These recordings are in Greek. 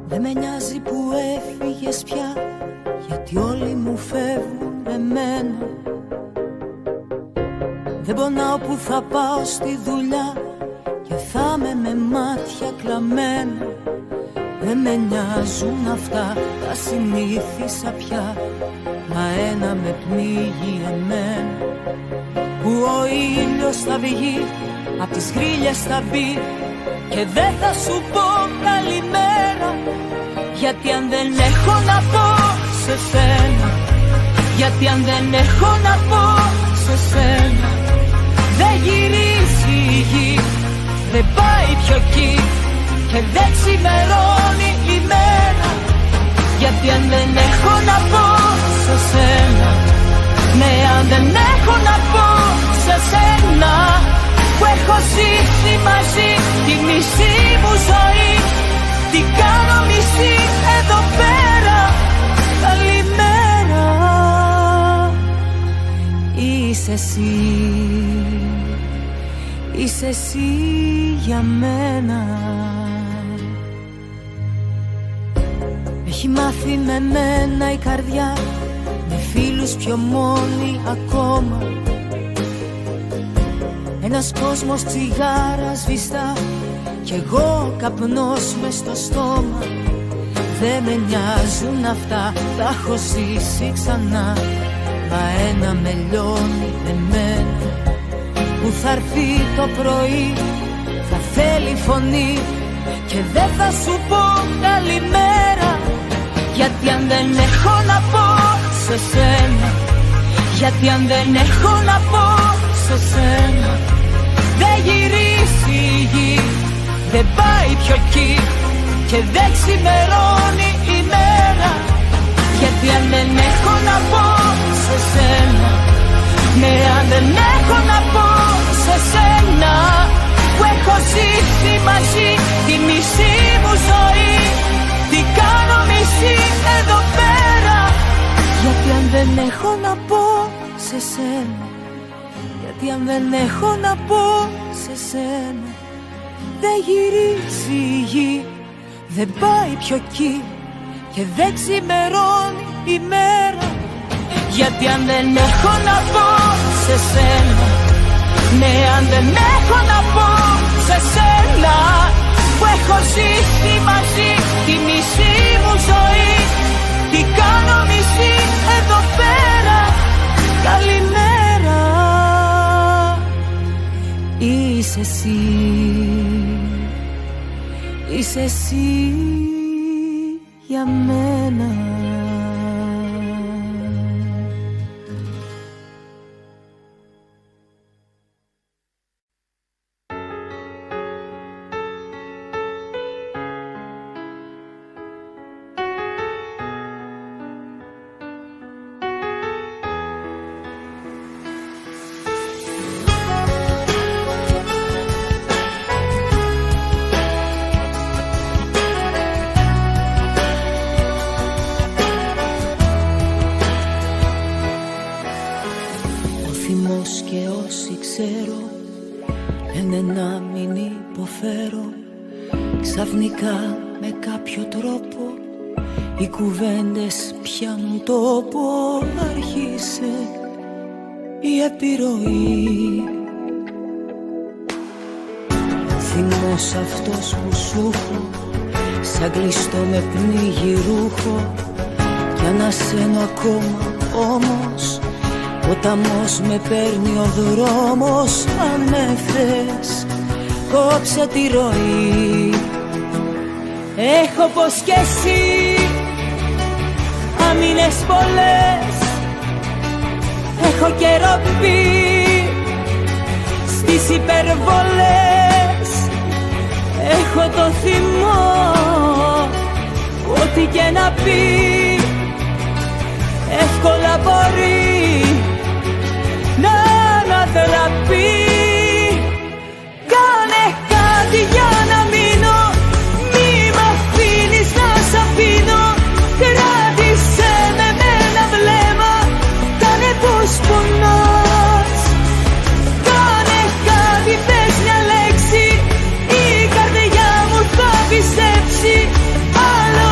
Δεν με νοιάζει που έφυγες πια, γιατί όλοι μου φεύγουν εμένα. Δεν πονάω που θα πάω στη δουλειά και θα είμαι με μάτια κλαμμένα. Δεν με νοιάζουν αυτά, τα συνήθισα πια, μα ένα με πνίγει εμένα. Που ο ήλιος θα βγει, απ' τις γρίλες θα μπει και δεν θα σου πω καλημέρα. Γιατί αν δεν έχω να πω σε σένα, γιατί αν δεν έχω να πω σε σένα, δεν γυρίζει η γη, δεν πάει πιο εκεί και δεν ξημερώνει η μέρα. Γιατί αν δεν έχω να πω σε σένα, ναι, αν δεν έχω να πω σε σένα, που έχω ζήσει μαζί τη μισή μου ζωή, τι κάνω μισή εδώ πέρα. Καλημέρα, είσαι εσύ, είσαι εσύ για μένα. Έχει μάθει με μένα η καρδιά, με φίλους πιο μόνοι ακόμα. Ένας κόσμος τσιγάρα σβηστά κι εγώ καπνός μες στο στόμα. Δεν με νοιάζουν αυτά, τα έχω ζήσει ξανά, μα ένα με λιώνει εμένα. Που θα έρθει το πρωί, θα θέλει φωνή και δεν θα σου πω καλημέρα. Γιατί αν δεν έχω να πω σε σένα, γιατί αν δεν έχω να πω σε σένα, δεν γυρίσει η γη, δεν πάει πιο εκεί και δεν ξημερώνει η μέρα. Γιατί αν δεν έχω να πω σε σένα, ναι, αν δεν έχω να πω σε σένα, που έχω ζήσει μαζί τη μισή μου ζωή, τι κάνω μισή εδώ πέρα. Γιατί αν δεν έχω να πω σε σένα, γιατί αν δεν έχω να πω σε σένα, δεν γυρίζει η γη, δεν πάει πιο εκεί και δεν ξημερώνει η μέρα. Γιατί αν δεν έχω να πω σε σένα, ναι, αν δεν έχω να πω σε σένα, που έχω ζήσει μαζί τη μισή μου ζωή, τι κάνω μισή εδώ πέρα. Καλημέρα, είσαι εσύ, είσαι εσύ για μένα. Ξαφνικά με κάποιο τρόπο οι κουβέντες πιάνουν τόπο. Άρχισε η επιρροή, ο θυμός αυτός που σου έχω, σαν κλειστό με πνίγει ρούχο. Κι ανασένω ακόμα όμως, ποταμός με παίρνει ο δρόμος. Αν με θες κόψε τη ροή, έχω πως κι εσύ άμυνες πολλές, έχω καιρό πει στις υπερβολές. Έχω το θυμό, ό,τι και να πει εύκολα μπορεί να ανατραπεί. Κάνε κάτι για να μείνω, μη μ' αφήνεις να σ' αφήνω. Κράτησε με ένα βλέμμα, κάνε πως πονάς. Κάνε κάτι, πες μια λέξη, η καρδιά μου θα πιστέψει. Άλλο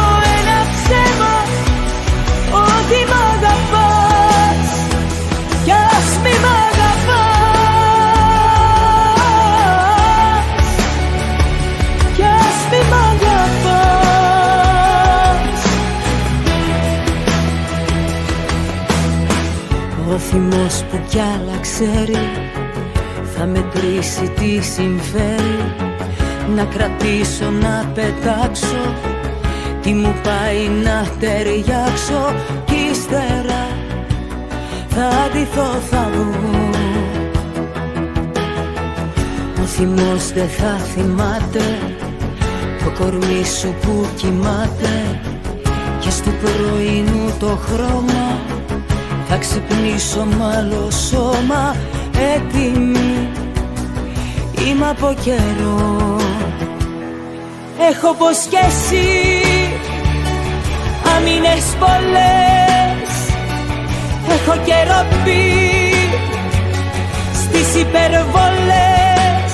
θυμός που κι άλλα ξέρει θα μετρήσει τι συμφέρει. Να κρατήσω, να πετάξω, τι μου πάει να ταιριάξω. Κι ύστερα θα ντυθώ, θα βγω. Ο θυμός δεν θα θυμάται το κορμί σου που κοιμάται, και στο πρωινού το χρώμα θα ξυπνήσω μ' άλλο σώμα. Έτοιμη είμαι από καιρό. Έχω υποσχέσει άμυνες πολλές, έχω καιρό πει στις υπερβολές.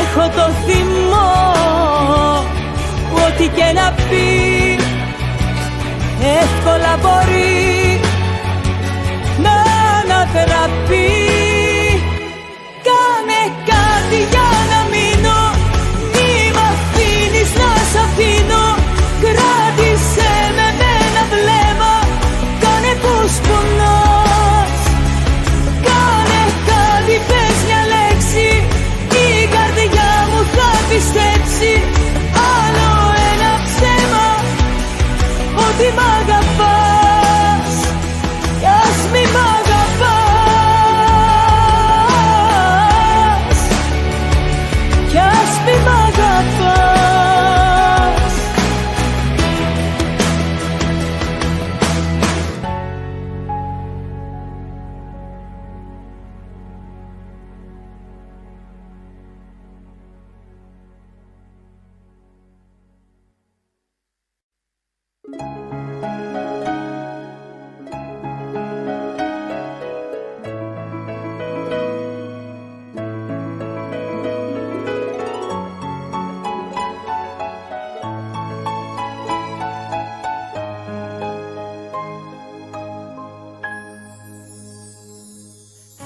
Έχω το θυμό που ό,τι και να πει εύκολα μπορεί να ανατραπεί. Κάνε κάτι για να μείνω, μη μ' αφήνεις να σ' αφήνω. Κράτησε με ένα βλέμμα, κάνε πως πονάς. Κάνε κάτι, πες μια λέξη, η καρδιά μου θα πιστέψει. Άλλο ένα ψέμα, ότι μ' αγαπάς κι ας μη μ' αγαπάς, κι ας μη μ' αγαπάς.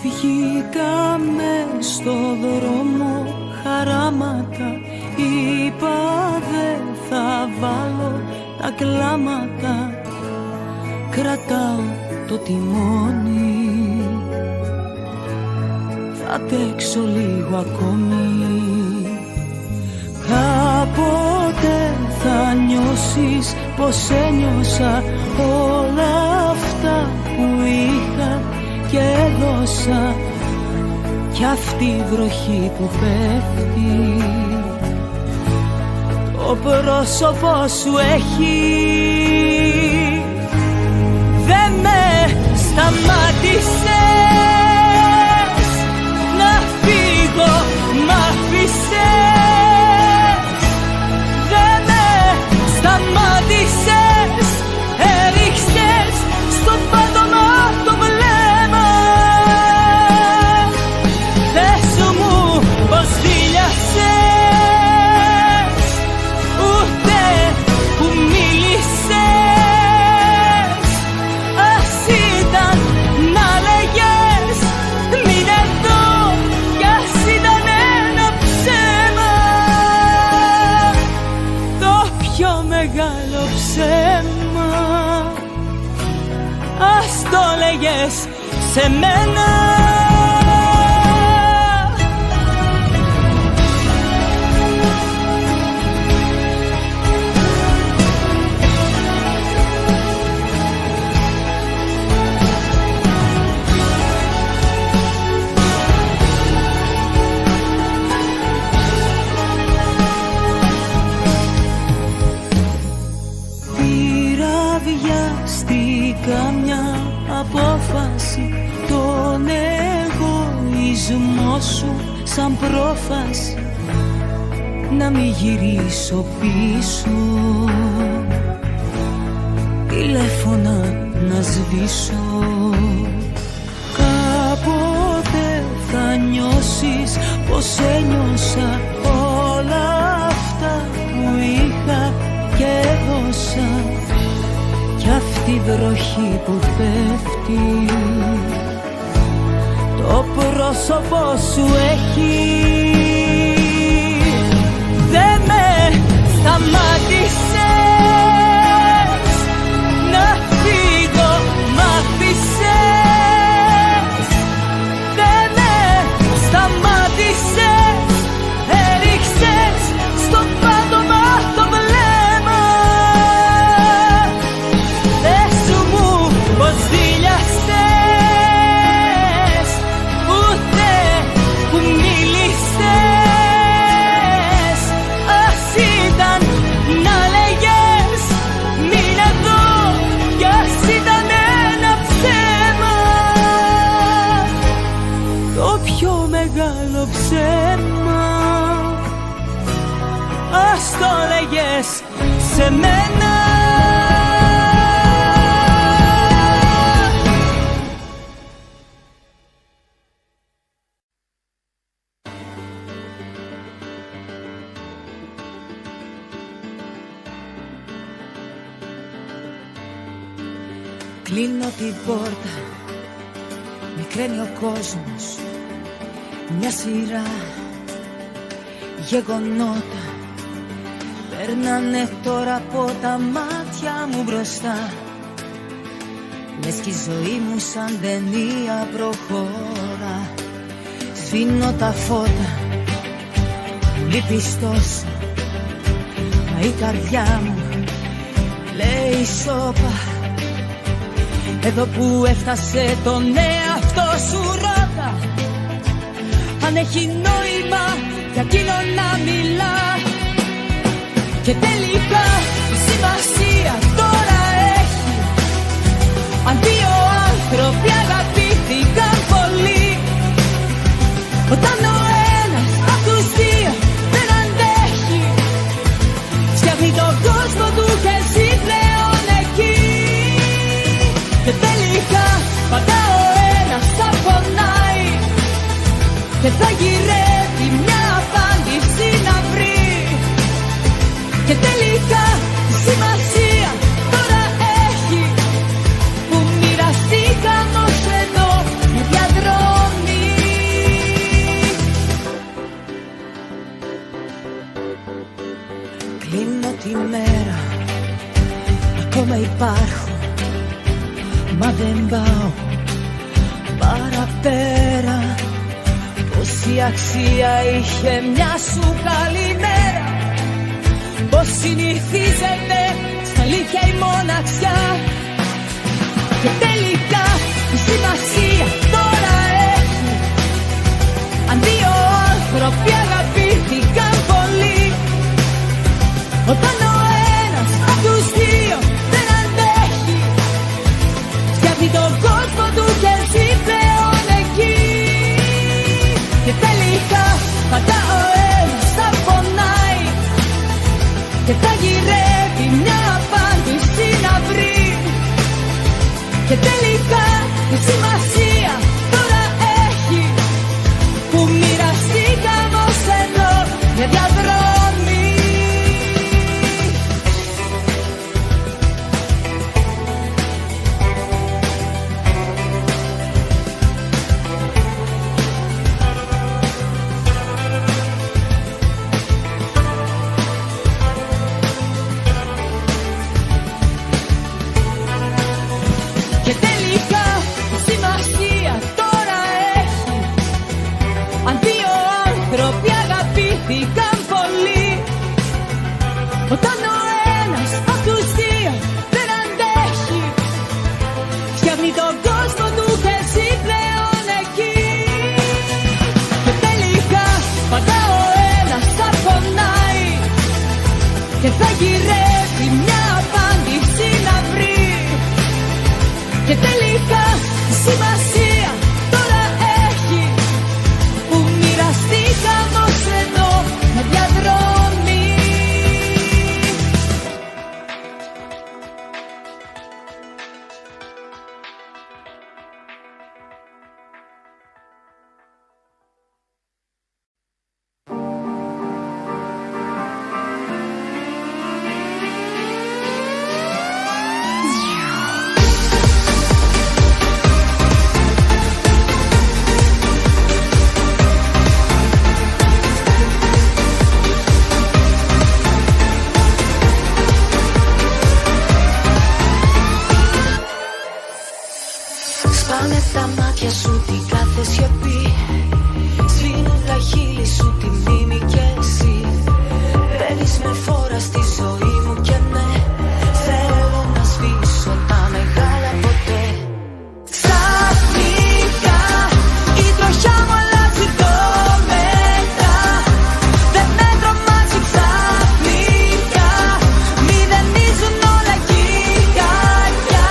Βγήκαμε στο δρόμο χαράματα, είπα δεν θα βάλω τα κλάματα. Κρατάω το τιμόνι, θα τρέξω λίγο ακόμη. Κάποτε θα νιώσεις πως ένιωσα όλα αυτά που είχα και έδωσα. Κι αυτή η βροχή που πέφτει το πρόσωπό σου έχει. Δεν με σταμάτησες να φύγω, μ' άφησες. Δεν με σταμάτησες, έριξες στο πάτωμα το βλέμμα. Πες μου πως δειλιάσες, ούτε που μίλησες. Ας ήταν να λέγες μην εδώ, κι ας ήταν ένα ψέμα. Το πιο μεγάλο ψέμα, ας το λέγες σε μένα. Βιαστήκα μια απόφαση, τον εγωισμό σου σαν πρόφαση, να μην γυρίσω πίσω, τηλέφωνα να σβήσω. Κάποτε θα νιώσεις πως ένιωσα όλα αυτά που είχα και έδωσα. Κι αυτή η βροχή που πέφτει το πρόσωπό σου έχει. Δεν με σταμάτησες να φύγω, μ' άφησες. πιο μεγάλο ψέμα. Ας το λέγες σε μένα. Κλείνω την πόρτα, μικραίνει ο κόσμος. Μια σειρά γεγονότα περνάνε τώρα από τα μάτια μου μπροστά. Λες κι η ζωή μου σαν ταινία προχώρα. Σβήνω τα φώτα, μου λείπεις τόσο, μα η καρδιά μου λέει σώπα. Εδώ που έφτασε τον εαυτό σου ρώτα αν έχει νόημα για εκείνο να μιλά. Και τελικά η σημασία τώρα έχει αν δύο άνθρωποι αγαπήθηκαν πολύ. Όταν ο ένας απ' τους δύο δεν αντέχει, φτιάχνει τον κόσμο του και ζει πλέον εκεί. Και τελικά πάντα ο ένας θα πονάει και θα γυρεύει μια απάντηση να βρει. Και τελικά η σημασία τώρα έχει που μοιραστήκαμε ως εδώ με διαδρομή. Κλείνω τη μέρα, ακόμα υπάρχω, μα δεν πάω παραπέρα. Πόση αξία είχε μια σου καλημέρα, πως συνηθίζεται στα αλήθεια η μοναξιά. Και τελικά η σημασία τώρα έχει αν δύο άνθρωποι αγαπήθηκαν πολύ. Όταν ο ένας απ' τους δύο δεν αντέχει, φτιάχνει τον κόσμο του και ζει πλέον εκεί. Και τελικά πάντα ο ένας θα πονάει και θα γυρεύει μια απάντηση να βρει. Και τελικά η σημασία τώρα έχει που μοιραστήκαμε ως εδώ μια διαδρομή. Και τελικά η σημασία τώρα έχει αν δύο άνθρωποι αγαπήθηκαν πολύ. Όταν ο ένας απ' τους δύο δεν αντέχει, φτιάχνει τον κόσμο του και ζει πλέον εκεί. Και τελικά πάντα ο ένας θα πονάει και θα γυρεύει μια απάντηση να βρει. Και τελικά η σημασία τώρα έχει που μοιραστήκαμε ως εδώ με διαδρομή. Σπάνε τα μάτια σου την κάθε σιωπή, σβήνουν τα χείλη σου τη μνήμη κι εσύ. Μπαίνεις με φόρα στη ζωή μου και με θέλω να σβήσω τα μεγάλα ποτέ. Ξαφνικά η τροχιά μου αλλάζει το μετά. Δεν με τρομάζει ξαφνικά, μηδενίζουν όλα γιγαντιά.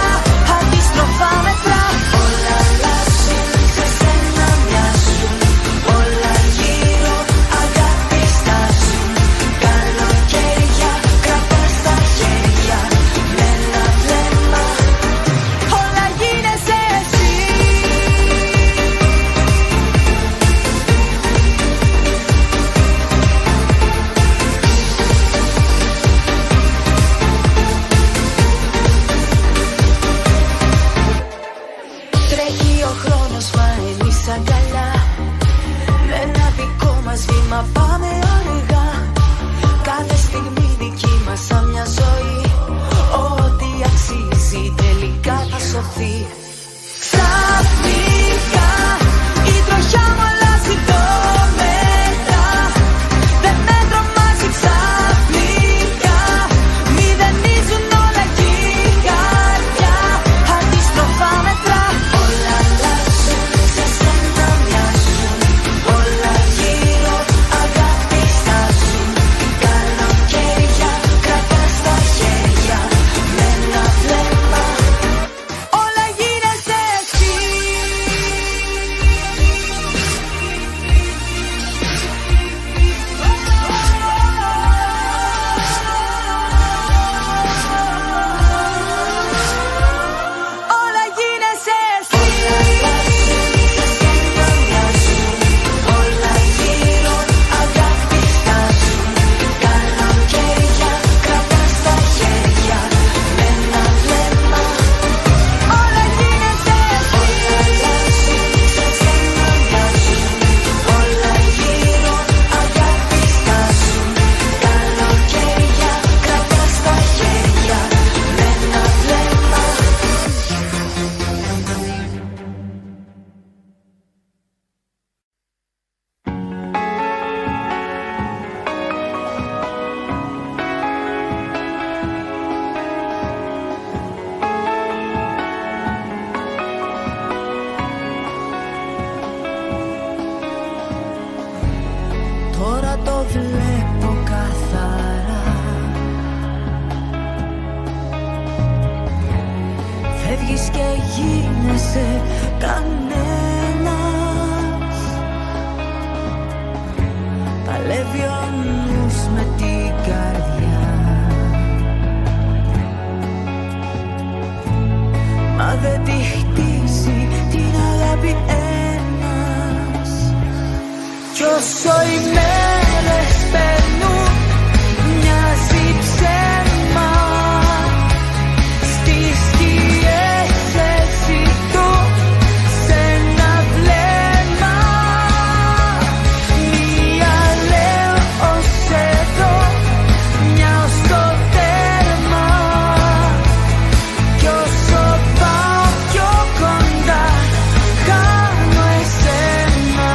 Αντίστροφα μετρά, όλα αλλάζουν, σε σένα μοιάζουν. μας βήμα πάμε αργά. Κάθε στιγμή δική μας σαν μια ζωή. Ό,τι αξίζει τελικά θα σωθεί. Ξαφνικά η τροχιά μου αλλάζει το μέτρα. Δεν με τρομάζει ξαφνικά. Μηδενίζουν όλα και η καρδιά αντίστροφα μετρά. Όλα αλλάζουν, σε σένα μοιάζουν. Όλα γύρω αγάπη στάζουν. Καλοκαίρια κρατάς τα χέρια με ένα βλέμμα. Όλα γίνεσαι εσύ. Όλα γίνεσαι εσύ. Όλα γύρω αγάπη στάζουν. Καλοκαίρια κρατάς τα χέρια με ένα βλέμμα. Όλα γίνεσαι εσύ. Σε σένα μοιάζουν. Όλα γύρω αγάπη στάζουν. Καλοκαίρια κρατάς τα χέρια με ένα βλέμμα. Τώρα το βλέπω καθαρά. Φεύγεις και γίνεσαι κανένας. Παλεύει ο νους με την καρδιά. Μα δεν τη χτίσει την αγάπη ένας. Κι όσο οι μέρες περνούν μοιάζει ψέμα. Στις σκιές σε ζητώ σε ένα βλέμμα. Μία λέω ως εδώ, μια ως το τέρμα. Κι όσο πάω πιο κοντά κάνω εσένα.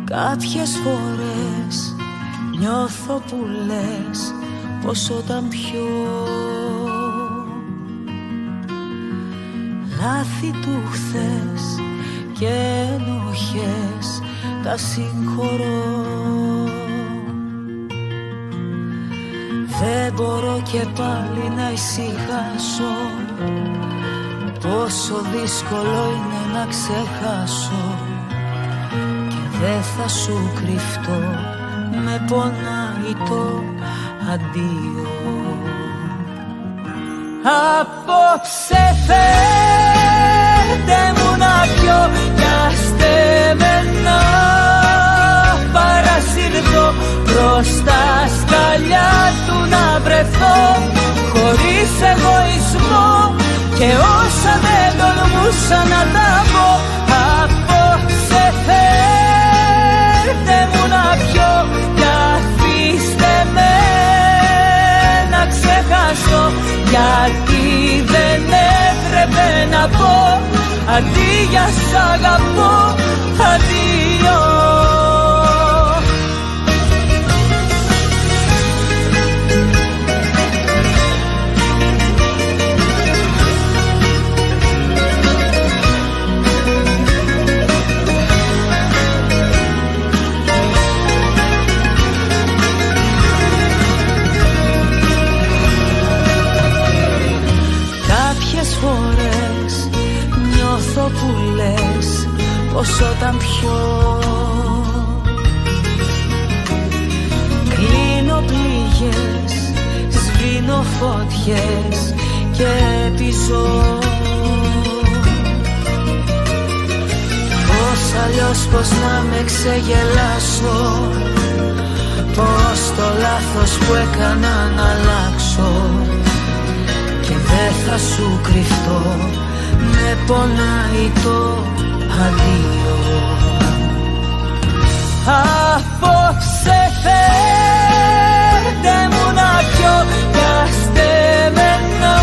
Κάποιες φορές νιώθω που λες πως όταν πιω λάθη του χθες και ενοχές τα συγχωρώ. Δεν μπορώ και πάλι να ησυχάσω, πόσο δύσκολο είναι να ξεχάσω. Και δεν θα σου κρυφτώ, με πονάει το αντίο. Απόψε φέρτε μου να πιω κι άστε με να παρασυρθώ προς τα σκαλιά του να βρεθώ, χωρίς εγωισμό και όσα δεν τολμούσα να τα πω. Απόψε φέρτε μου να πιω κι αφήστε με να ξεχάσω, γιατί δεν έπρεπε να πω αντί για σ' αγαπώ, αντίο. Φορές νιώθω που λες πως όταν πιω κλείνω πληγές, σβήνω φωτιές και επιζώ. Πώς αλλιώς πως να με ξεγελάσω, πως το λάθος που έκανα να αλλάξω. Και δεν θα σου κρυφτώ, με πονάει το αντίο. Απόψε φέρτε μου να πιω κι άστε με να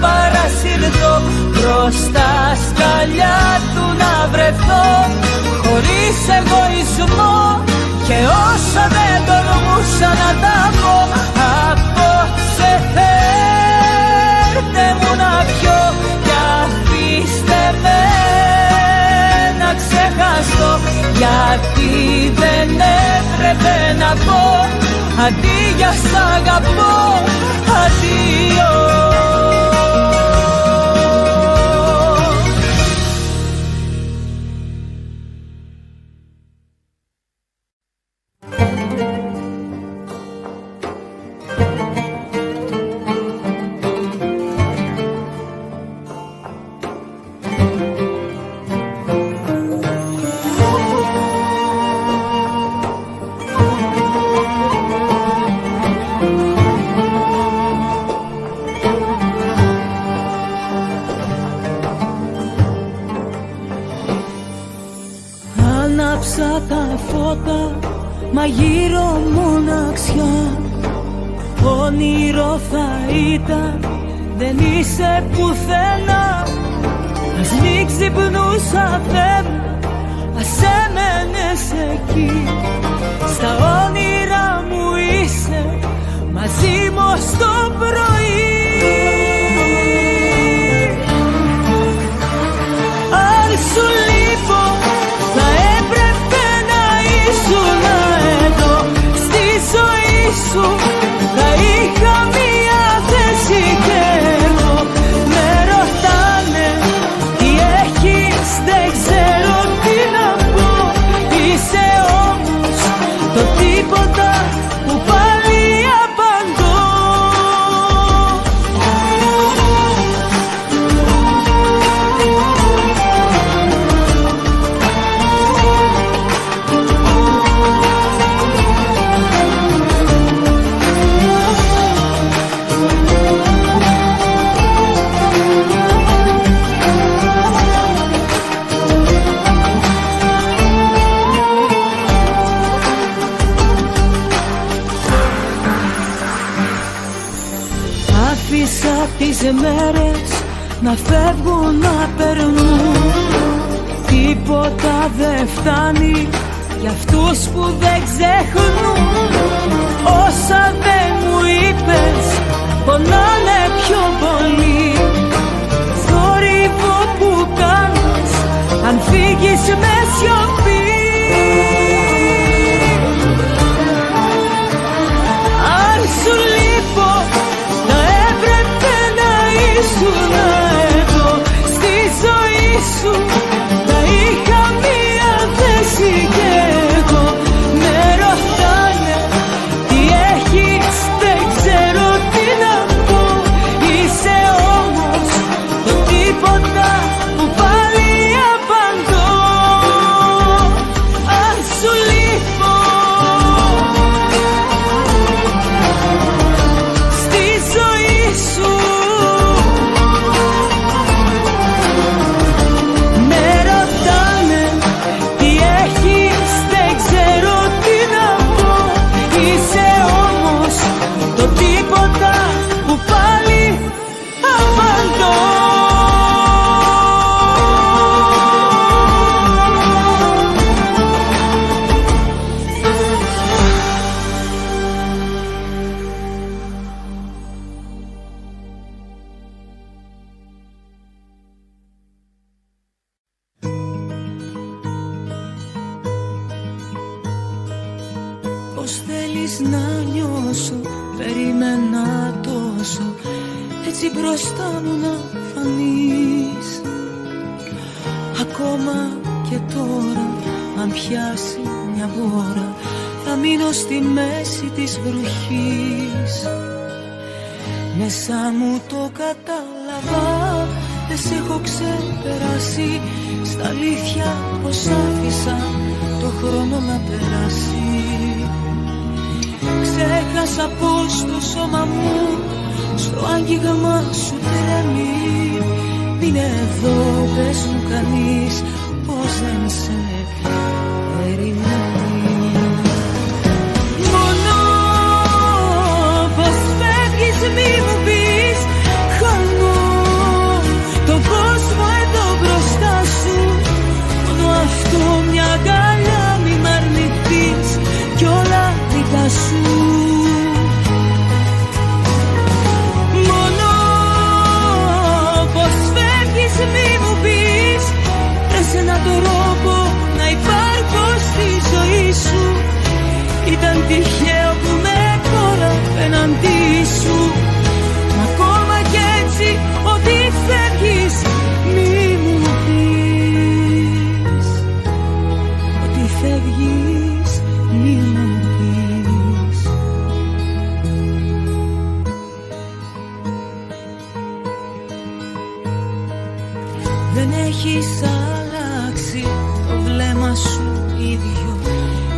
παρασυρθώ προς τα σκαλιά του να βρεθώ, χωρίς εγωισμό και όσα δεν τολμούσα να τα πω. Απόψε φέρτε μου να πιω κι αφήστε με να ξεχάσω, γιατί δεν έπρεπε να πω αντί για σ' αγαπώ, αντίο. Άναψα τα φώτα, μα γύρω μοναξιά. Όνειρο θα ήταν, δεν είσαι πουθενά. Ας μην ξυπνούσα Θεέ μου, ας έμενες εκεί. Στα όνειρα μου είσαι, μαζί μου ως το πρωί. Αν σου λείπω, θα έπρεπε να ήσουν εδώ. Στη ζωή σου θα είχα μία θέση κι εγώ. Με ρωτάνε τι έχεις, δεν ξέρω τι να πω. Είσαι όμως το τίποτα που πάλι απαντώ. Άφησα τις μέρες να φεύγουν, να περνούν Τίποτα δεν φτάνει για αυτούς που δεν ξεχνούν. Όσα δεν μου είπες πονάνε πιο πολύ. Θόρυβο που κάνεις αν φύγεις με σιωπή. Αν σου λείπω θα έπρεπε να ήσουν εδώ. Στη ζωή σου θα είχα μία θέση κι εγώ. Με ρωτάνε τι έχεις, δεν ξέρω τι να πω. Είσαι όμως το τίποτα που πάλι απαντώ. Αν σου λείπω στη ζωή σου, με ρωτάνε τι έχεις, δεν ξέρω τι να πω. Είσαι όμως το τίποτα που πάλι απαντώ. Πώς θέλεις να νιώσω, περίμενα τόσο, έτσι μπροστά μου να φανείς. Ακόμα και τώρα, αν πιάσει μια βόρα, θα μείνω στη μέση της βροχής. Μέσα μου το κατάλαβα, δεν σε έχω ξεπεράσει. Στα αλήθεια πως άφησα το χρόνο να περάσει. Ξέχασα πως το σώμα μου στο άγγιγμα σου τρέμει. Μην εδώ, πες μου κανείς πως δεν σε περιμένει. Μόνο πως φεύγεις μη μου πεις, χάνω τον κόσμο εδώ μπροστά σου. Μόνο αυτό μια αγκαλιά μη μ' αρνηθείς κι όλα δικά σου. Μόνο πως φεύγεις μη μου πεις, βρες έναν τρόπο να υπάρχω στη ζωή σου. Ήταν τυχαίο που με κόλλα απέναντί σου. Μα ακόμα κι έτσι ότι φεύγεις μη μου πεις, ότι φεύγεις μη μου πεις. Δεν έχεις αλλάξει το βλέμμα σου ίδιο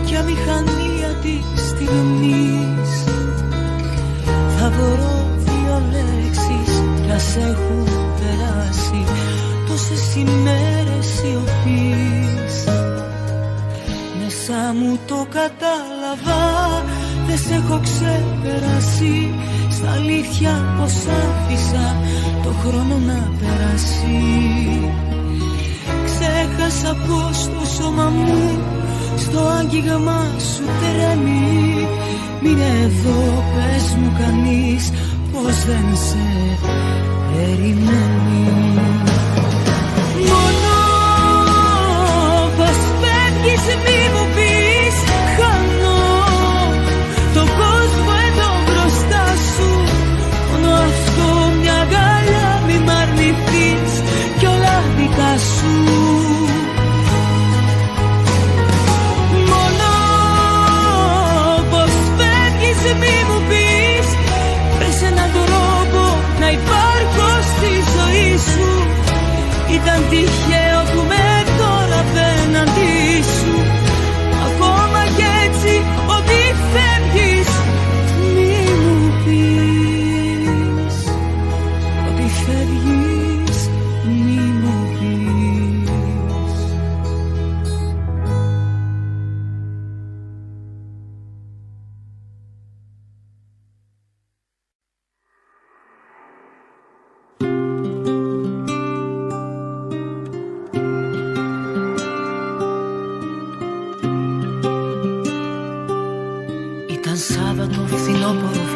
κι αμηχανία της στιγμής. Θα βρω δύο λέξεις κι ας έχουν περάσει τόσες ημέρες σιωπής. Μέσα μου το κατάλαβα, δεν σε έχω ξεπεράσει. Στα αλήθεια πως άφησα το χρόνο να περάσει. Ξέχασα πως το σώμα μου στο άγγιγμα σου τρέμει. Μην εδώ, πες μου κανείς πως δεν σε περιμένει. Μόνο πως φεύγεις μη μου πεις, χάνω τον κόσμο εδώ μπροστά σου. Μόνο αυτό μια αγκαλιά μη μ' αρνηθείς κι όλα δικά σου. Μόνο πως φεύγεις μη μου πεις, βρες έναν τρόπο να υπάρχω στη ζωή σου.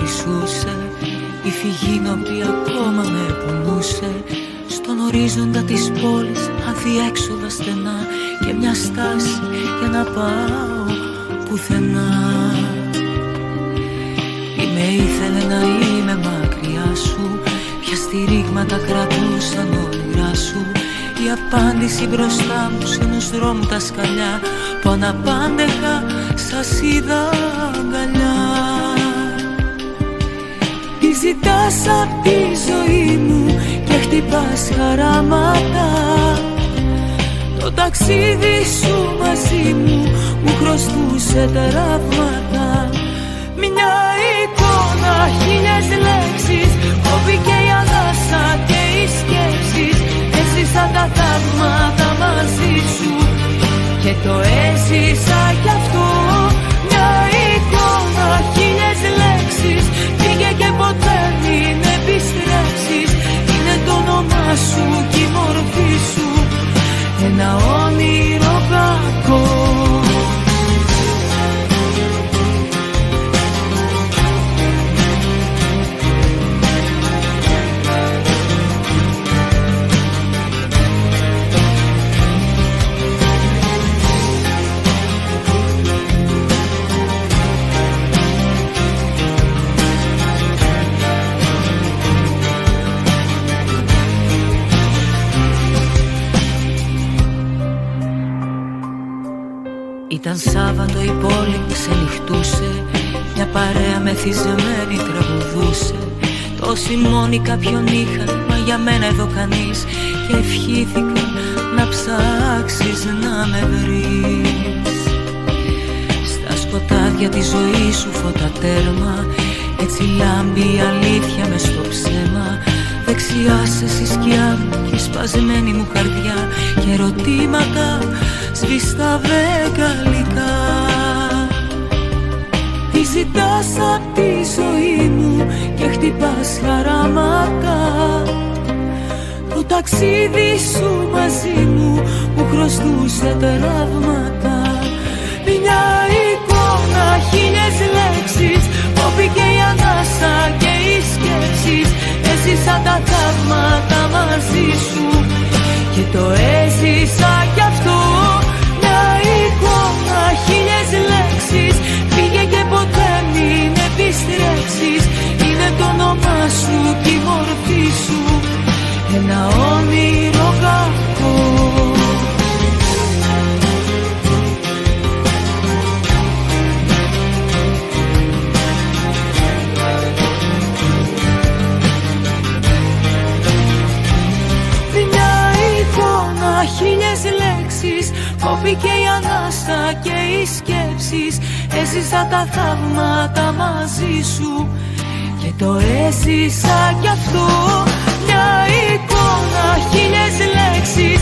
μισούσε, η φυγή νοπή ακόμα με πονούσε. Στον ορίζοντα της πόλης αδιέξοδα στενά και μια στάση για να πάω πουθενά. Με ήθελε να είμαι μακριά σου, ποια στηρίγματα κρατούσαν όνειρά σου. Η απάντηση μπροστά μου σε ενός δρόμου τα σκαλιά που αναπάντεχα σας είδα αγκαλιά. Τι ζητάς απ' τη ζωή μου και χτυπάς χαράματα. Το ταξίδι σου μαζί μου χρωστούσε τραύματα. Μια εικόνα, χίλιες λέξεις, κόπη και η ανάσα και οι σκέψεις. Έζησα τα θαύματα μαζί σου και το έζησα κι αυτό. Μια εικόνα, χίλιες λέξεις, πήγε και ποτέ μην επιστρέψεις. Είναι το όνομά σου και η μορφή σου, ένα όνειρο κακό. Ήταν Σάββατο, η πόλη ξενυχτούσε, μια παρέα μεθυσμένη τραγουδούσε. Τόσοι μόνοι κάποιον είχαν, μα για μένα εδώ κανείς. Και ευχήθηκα να ψάξεις να με βρεις. Στα σκοτάδια τη ζωή σου φώτα τέρμα, έτσι λάμπει η αλήθεια μες στο ψέμα. Δεξιά σε σκιά μου και σπασμένη μου καρδιά, και ερωτήματα σβήστα βεγγαλικά. Τι ζητάς απ' τη ζωή μου και χτυπάς χαράματα. Το ταξίδι σου μαζί μου χρωστούσε τραύματα. Μια εικόνα, χίλιες λέξεις, κόπη και η ανάσα και οι σκέψεις. Έζησα τα θαύματα μαζί σου και το έζησα κι αυτό. Μια εικόνα, χίλιες λέξεις, πήγε και ποτέ μην επιστρέψεις. Είναι το όνομά σου και η μορφή σου, ένα όνειρο κακό. Χίλιες λέξεις, κόπη και η ανάσα και οι σκέψεις. Έζησα τα θαύματα μαζί σου και το έζησα κι αυτό. Μια εικόνα, χίλιες λέξεις,